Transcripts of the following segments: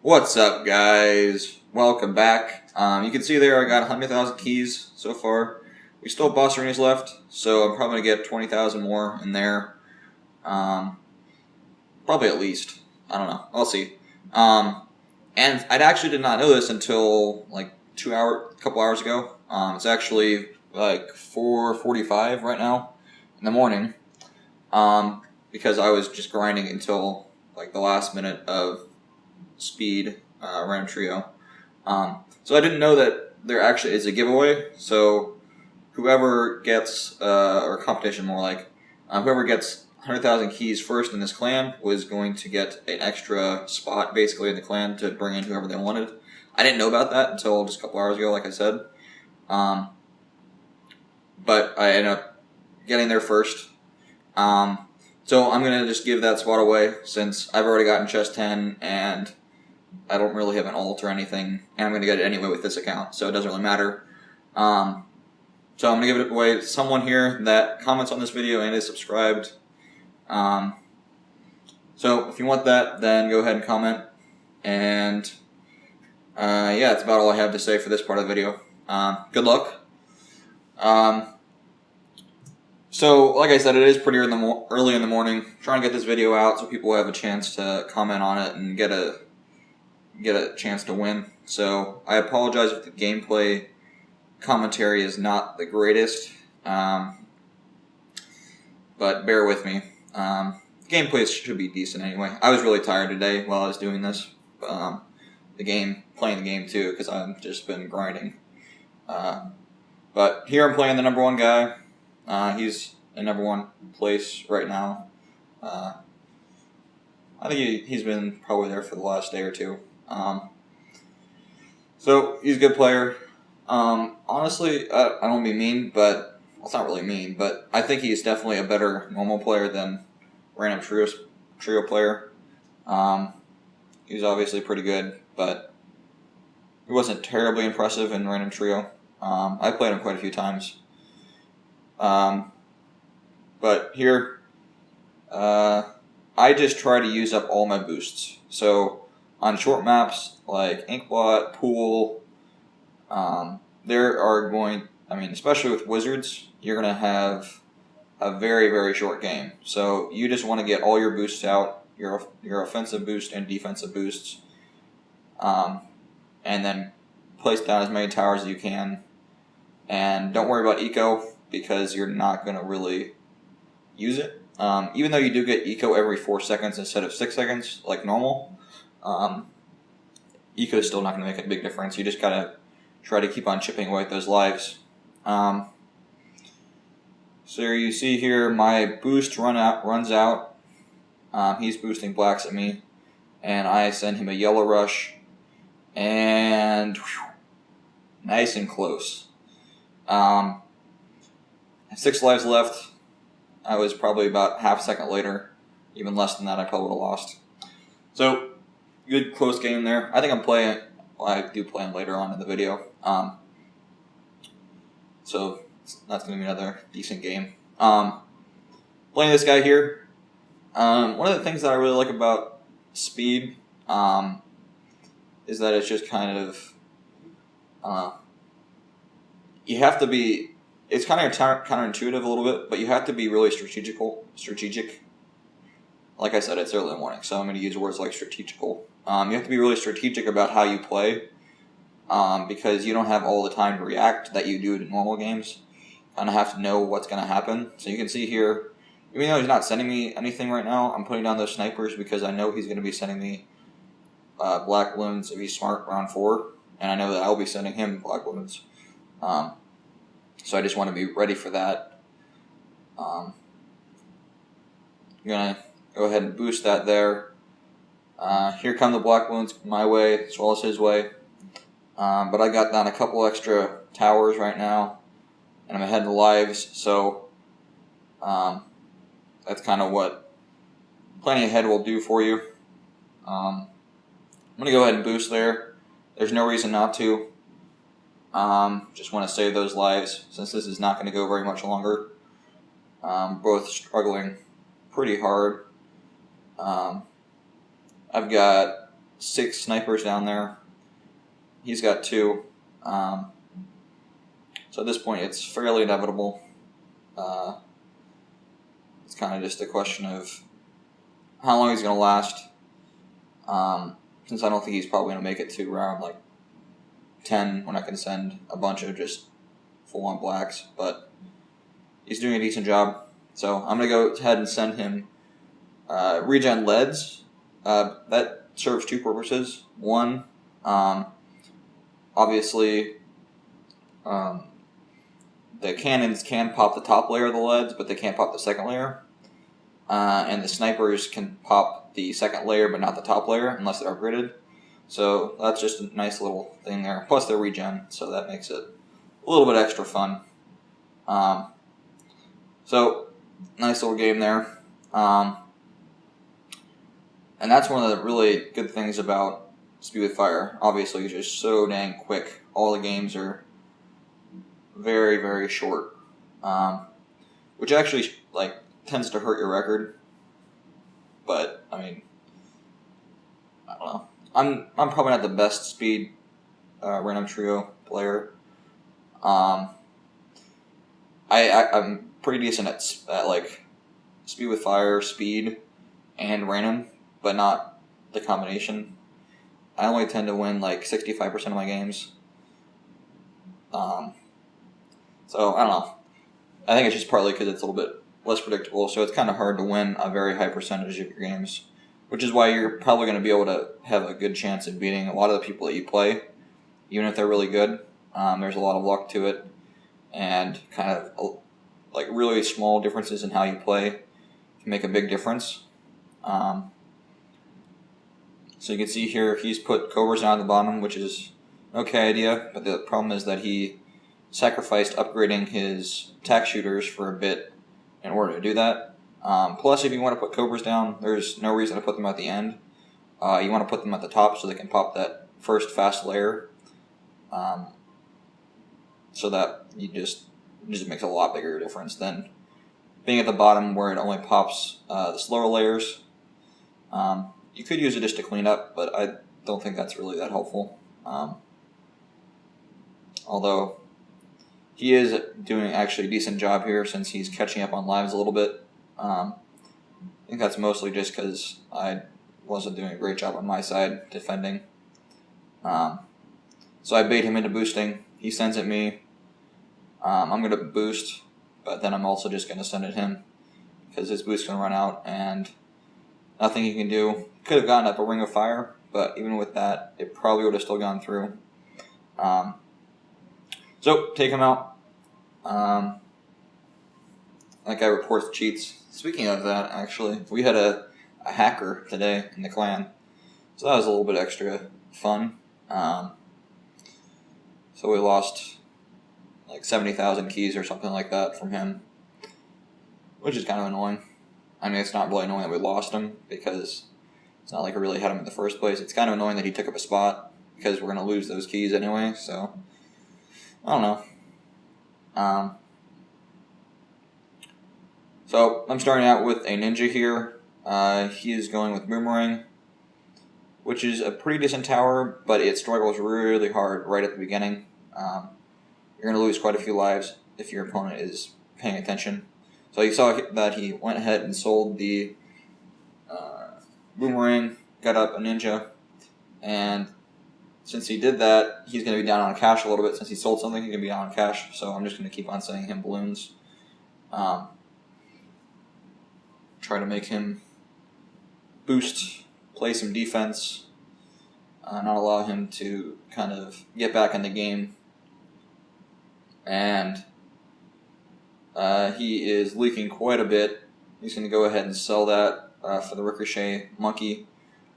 What's up, guys? Welcome back. You can see there I got 100,000 keys so far. We still have boss arenas left, so I'm probably going to get 20,000 more in there. Probably at least. I don't know. I'll see. And I actually did not know this until like a couple hours ago. It's actually like 4:45 right now in the morning. Because I was just grinding until like the last minute of speed random trio. So I didn't know that there actually is a giveaway. So whoever gets or competition more like whoever gets 100,000 keys first in this clan was going to get an extra spot basically in the clan to bring in whoever they wanted. I didn't know about that until just a couple hours ago, like I said. But I ended up getting there first. So I'm going to just give that spot away since I've already gotten chest 10 and I don't really have an ult or anything, and I'm going to get it anyway with this account, so it doesn't really matter. So I'm going to give it away to someone here that comments on this video and is subscribed. So if you want that, then go ahead and comment. And yeah, that's about all I have to say for this part of the video. Good luck. So, like I said, it is pretty early in the morning. I'm trying to get this video out so people have a chance to comment on it and get a chance to win. So I apologize if the gameplay commentary is not the greatest, but bear with me. The gameplay should be decent anyway. I was really tired today while I was doing this. Playing the game too, because I've just been grinding. But here I'm playing the number one guy. He's in number one place right now. I think he's been probably there for the last day or two. So he's a good player. Honestly, I don't mean mean, but well, it's not really mean, but I think he's definitely a better normal player than random trio player. He's obviously pretty good, but he wasn't terribly impressive in random trio. I played him quite a few times. But here, I just try to use up all my boosts. So on short maps like Inkblot, Pool, there are especially with Wizards, you're going to have a very, very short game. So you just want to get all your boosts out, your offensive boost and defensive boosts, and then place down as many towers as you can. And don't worry about eco, because you're not going to really use it. Even though you do get eco every 4 seconds instead of 6 seconds, like normal, eco is still not going to make a big difference. You just got to try to keep on chipping away at those lives. So you see here, my boost runs out. He's boosting blacks at me, and I send him a yellow rush, and nice and close. 6 lives left. I was probably about half a second later, even less than that. I probably would have lost. So good close game there. I think I'm playing. Well, I do play him later on in the video. So that's going to be another decent game. Playing this guy here. One of the things that I really like about speed is that it's just kind of you have to be. It's kind of counterintuitive a little bit, but you have to be really strategic. Like I said, it's early in the morning, so I'm going to use words like strategical. You have to be really strategic about how you play, because you don't have all the time to react that you do in normal games. You kind of have to know what's going to happen. So you can see here, even though he's not sending me anything right now, I'm putting down those snipers because I know he's going to be sending me black balloons if he's smart round 4, and I know that I'll be sending him black balloons. So I just want to be ready for that. I'm going to go ahead and boost that there. Here come the black balloons my way as well as his way. But I got down a couple extra towers right now, and I'm ahead in the lives, so that's kind of what planning ahead will do for you. I'm going to go ahead and boost there. There's no reason not to. Just want to save those lives since this is not going to go very much longer. Both struggling pretty hard. I've got 6 snipers down there. He's got 2. So at this point, it's fairly inevitable. It's kind of just a question of how long he's going to last. Since I don't think he's probably going to make it to round like 10 when I can send a bunch of just full-on blacks, but he's doing a decent job. So I'm going to go ahead and send him regen leads. That serves 2 purposes. One, obviously, the cannons can pop the top layer of the leads, but they can't pop the second layer. And the snipers can pop the second layer, but not the top layer, unless they're upgraded. So that's just a nice little thing there. Plus they're regen, so that makes it a little bit extra fun. So, nice little game there. And that's one of the really good things about Speed with Fire. Obviously, it's just so dang quick. All the games are very, very short. Which actually, tends to hurt your record. But, I mean, I don't know. I'm probably not the best speed random trio player. I'm pretty decent at Speed with Fire, speed, and random, but not the combination. I only tend to win 65% of my games. So I don't know. I think it's just partly because it's a little bit less predictable, so it's kind of hard to win a very high percentage of your games, which is why you're probably going to be able to have a good chance of beating a lot of the people that you play, even if they're really good. There's a lot of luck to it, and kind of really small differences in how you play can make a big difference. So you can see here he's put Cobras down at the bottom, which is an okay idea, but the problem is that he sacrificed upgrading his tack shooters for a bit in order to do that. Plus, if you want to put Cobras down, there's no reason to put them at the end. You want to put them at the top so they can pop that first fast layer. So that it just makes a lot bigger difference than being at the bottom where it only pops the slower layers. You could use it just to clean up, but I don't think that's really that helpful. Although he is doing actually a decent job here since he's catching up on lives a little bit. I think that's mostly just because I wasn't doing a great job on my side defending. So I bait him into boosting. He sends at me. I'm going to boost, but then I'm also just going to send at him because his boost is going to run out and nothing he can do. Could have gotten up a Ring of Fire, but even with that, it probably would have still gone through. So, take him out. That guy reports cheats. Speaking of that, actually, we had a hacker today in the clan, so that was a little bit extra fun. So we lost 70,000 keys or something like that from him, which is kind of annoying. I mean, it's not really annoying that we lost him because it's not like we really had him in the first place. It's kind of annoying that he took up a spot because we're going to lose those keys anyway, so I don't know. So I'm starting out with a ninja here. He is going with Boomerang, which is a pretty decent tower, but it struggles really hard right at the beginning. You're going to lose quite a few lives if your opponent is paying attention. So you saw that he went ahead and sold the Boomerang, got up a ninja, and since he did that, he's going to be down on cash a little bit. Since he sold something, he's going to be down on cash, so I'm just going to keep on sending him balloons. Try to make him boost, play some defense, not allow him to kind of get back in the game. And he is leaking quite a bit. He's going to go ahead and sell that for the Ricochet Monkey,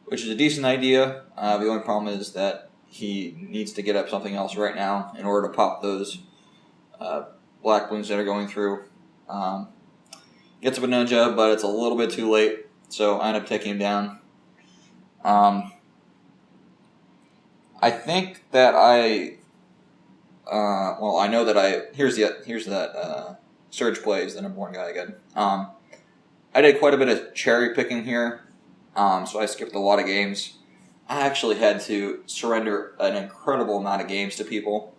which is a decent idea. The only problem is that he needs to get up something else right now in order to pop those black balloons that are going through. Gets up a ninja, but it's a little bit too late, so I end up taking him down. I think that I know that here's that Surge plays the number one guy again. I did quite a bit of cherry picking here, so I skipped a lot of games. I actually had to surrender an incredible amount of games to people,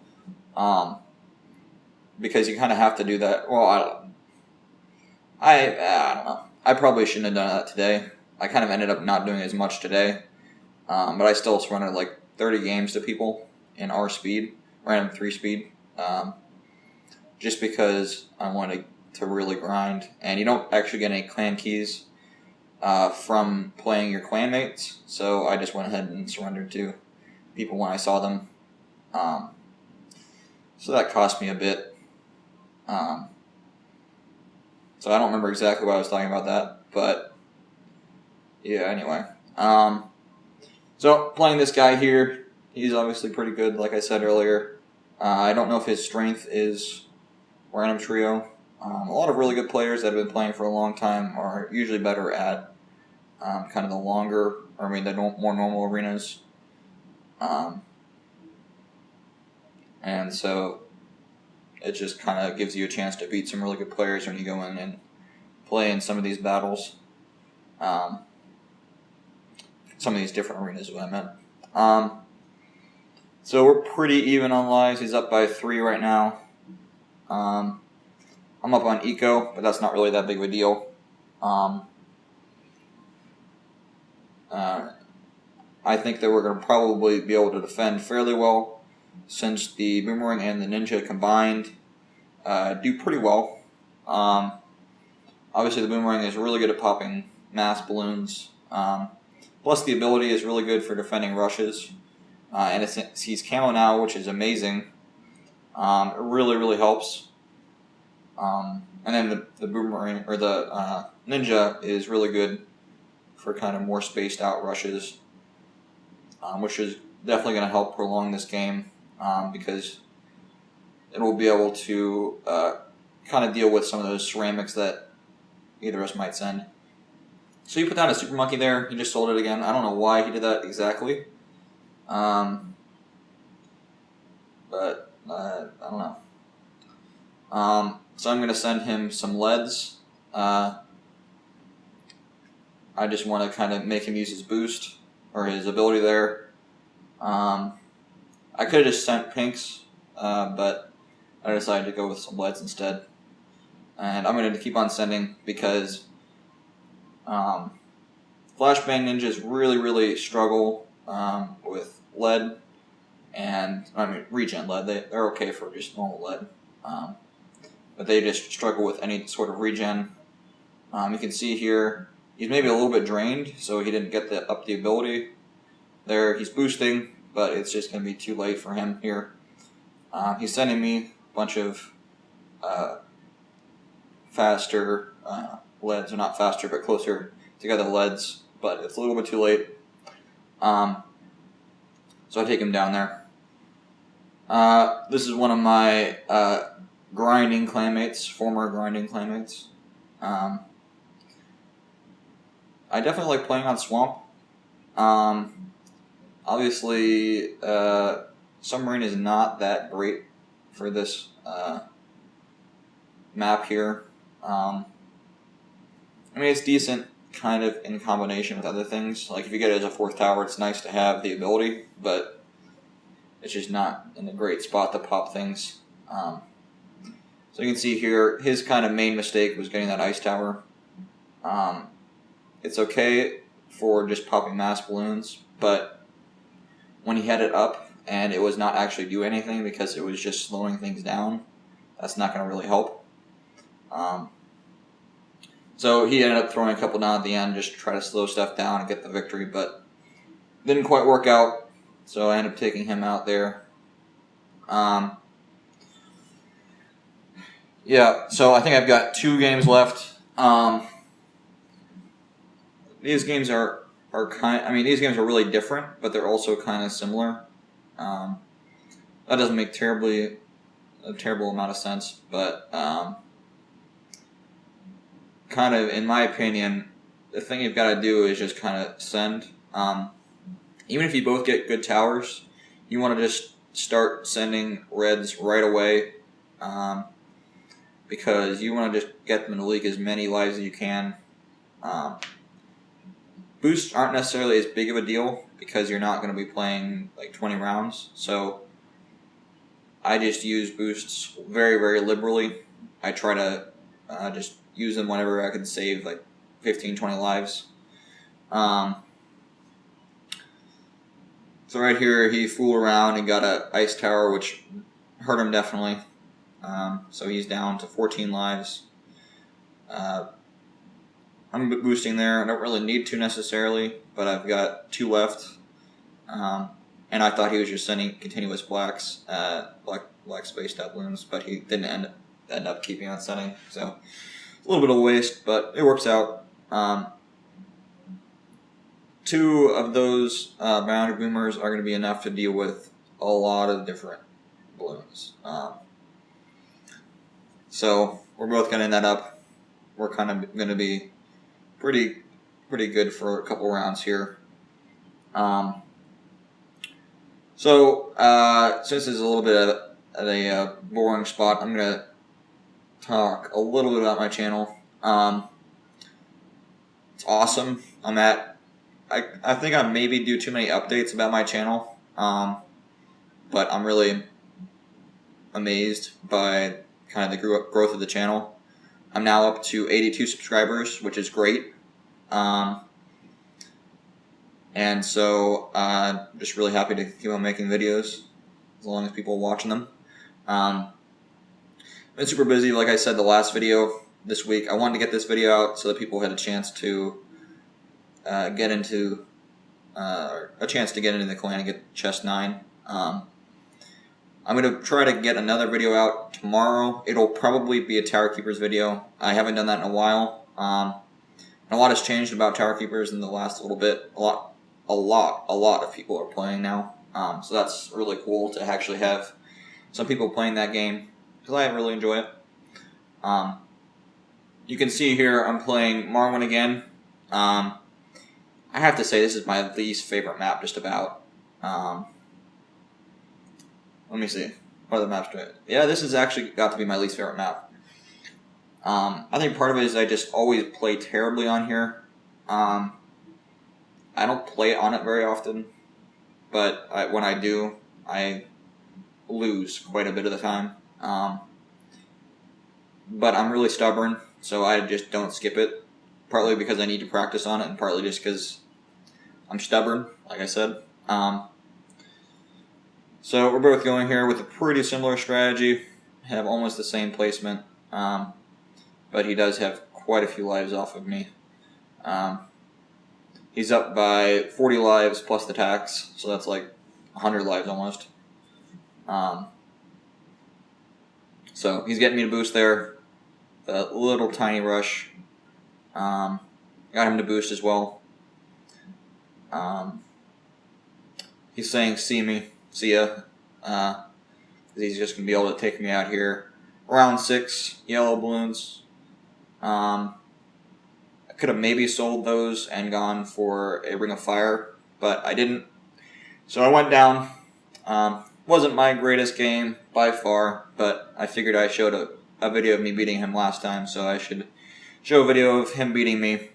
because you kind of have to do that. Well, I don't know. I probably shouldn't have done that today. I kind of ended up not doing as much today, but I still surrendered like 30 games to people in R speed, random 3 speed, just because I wanted to really grind. And you don't actually get any clan keys from playing your clanmates, so I just went ahead and surrendered to people when I saw them. So that cost me a bit. So I don't remember exactly what I was talking about that, but yeah, anyway. So playing this guy here, he's obviously pretty good, like I said earlier. I don't know if his strength is random trio. A lot of really good players that have been playing for a long time are usually better at kind of the longer, the more normal arenas. And so it just kind of gives you a chance to beat some really good players when you go in and play in some of these battles. Some of these different arenas is what I meant. So we're pretty even on lives. He's up by 3 right now. I'm up on eco, but that's not really that big of a deal. I think that we're going to probably be able to defend fairly well, since the boomerang and the ninja combined do pretty well. Obviously the boomerang is really good at popping mass balloons. Plus the ability is really good for defending rushes. And he's camo now, which is amazing. It really, really helps. And then the boomerang, or the ninja, is really good for kind of more spaced out rushes, which is definitely going to help prolong this game, because it will be able to kind of deal with some of those ceramics that either of us might send. So you put down a super monkey there. He just sold it again. I don't know why he did that exactly, but I don't know. So I'm going to send him some leads. I just want to kind of make him use his boost, or his ability there. I could have just sent pinks, but I decided to go with some leads instead. And I'm going to keep on sending because Flashbang Ninjas really, really struggle with lead, and regen lead. They're okay for just normal lead, but they just struggle with any sort of regen. You can see here he's maybe a little bit drained, so he didn't get up the ability. There, he's boosting, but it's just going to be too late for him here. He's sending me a bunch of faster leads, or not faster, but closer together leads, but it's a little bit too late. So I take him down there. This is one of my grinding clanmates, former grinding clanmates. I definitely like playing on Swamp. Obviously, Submarine is not that great for this map here. It's decent kind of in combination with other things. Like if you get it as a 4th tower, it's nice to have the ability, but it's just not in a great spot to pop things. So you can see here, his kind of main mistake was getting that ice tower. It's okay for just popping mass balloons, but when he had it up and it was not actually doing anything because it was just slowing things down, that's not going to really help. So he ended up throwing a couple down at the end just to try to slow stuff down and get the victory, but didn't quite work out, so I ended up taking him out there. Yeah, so I think I've got 2 games left. These games are these games are really different, but they're also kind of similar. That doesn't make a terrible amount of sense, but kind of, in my opinion, the thing you've got to do is just kind of send. Even if you both get good towers, you want to just start sending reds right away, because you want to just get them to leak as many lives as you can. Boosts aren't necessarily as big of a deal because you're not going to be playing like 20 rounds. So I just use boosts very, very liberally. I try to just use them whenever I can save like 15, 20 lives. So right here, he fooled around and got a ice tower, which hurt him definitely. So he's down to 14 lives. I'm boosting there. I don't really need to necessarily, but I've got 2 left. And I thought he was just sending continuous blacks, black spaced out balloons, but he didn't end up keeping on sending. So a little bit of a waste, but it works out. 2 of those boundary boomers are going to be enough to deal with a lot of different balloons. So we're both going to end that up. We're kind of going to be pretty good for a couple rounds here. So since this is a little bit at a boring spot, I'm going to talk a little bit about my channel. It's awesome. I think I maybe do too many updates about my channel, but I'm really amazed by kind of the growth of the channel. I'm now up to 82 subscribers, which is great. And so I'm just really happy to keep on making videos as long as people are watching them. Been super busy, like I said, the last video this week. I wanted to get this video out so that people had a chance to get into the clan and get chest 9. I'm going to try to get another video out tomorrow. It'll probably be a Tower Keepers video. I haven't done that in a while. And a lot has changed about Tower Keepers in the last little bit. A lot of people are playing now. So that's really cool to actually have some people playing that game, because I really enjoy it. You can see here I'm playing Marwyn again. I have to say this is my least favorite map, just about. Let me see. What are the maps doing? Yeah, this has actually got to be my least favorite map. I think part of it is I just always play terribly on here. I don't play on it very often, but when I do, I lose quite a bit of the time. But I'm really stubborn, so I just don't skip it. Partly because I need to practice on it, and partly just because I'm stubborn, like I said. So we're both going here with a pretty similar strategy. Have almost the same placement, but he does have quite a few lives off of me. He's up by 40 lives plus the tax, so that's like 100 lives almost. So he's getting me to boost there. A little tiny rush. Got him to boost as well. He's saying, "See me, see ya." He's just gonna be able to take me out here. Round 6, yellow balloons. I could have maybe sold those and gone for a Ring of Fire, but I didn't. So I went down. Wasn't my greatest game by far, but I figured I showed a video of me beating him last time, so I should show a video of him beating me.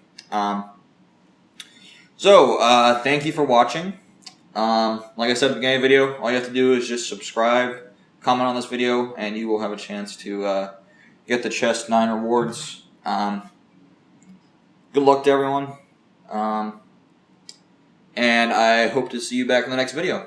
Thank you for watching. Like I said at the beginning of the video, all you have to do is just subscribe, comment on this video, and you will have a chance to get the chest 9 rewards. Good luck to everyone, and I hope to see you back in the next video.